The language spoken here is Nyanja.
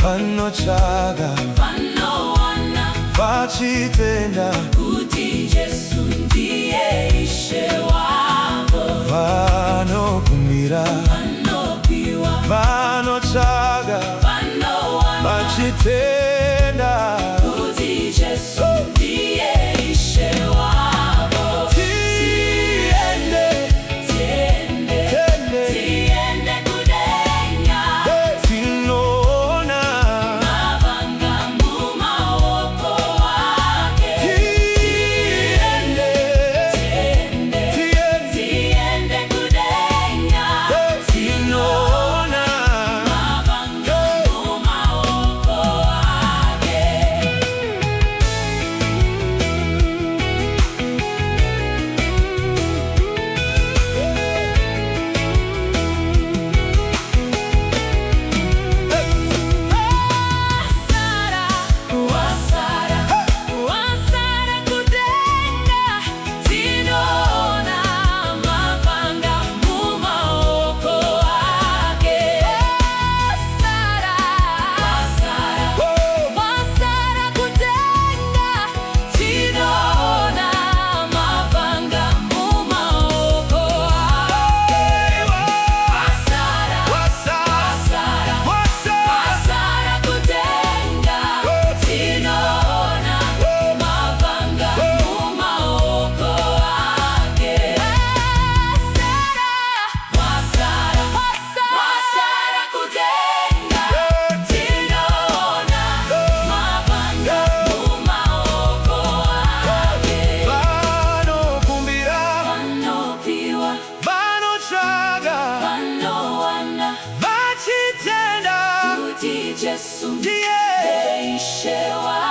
Vanochaga vanowana vachitenda kuti Jesu ndiye Ishe wavo. Vanokumbira Vanopiwa vanochaga vanowana vachitenda kuti Jesu ndiye Ishe wavo. Tiende kudenga tinoona mavanga mumaoko ake. Tiende kudenga tinoona mavanga mumaoko ake. Wasara kudenga tinoona mavanga mumaoko ake. Wasara kudenga tinoona mavanga mumaoko ake. Wasara kudenga tinoona mavanga mumaoko ake. Wasara kudenga tinoona mavanga mumaoko ake. vanokumbira Vanopiwa vanochaga vanowana vachitenda kuti Jesu ndiye Ishe wavo.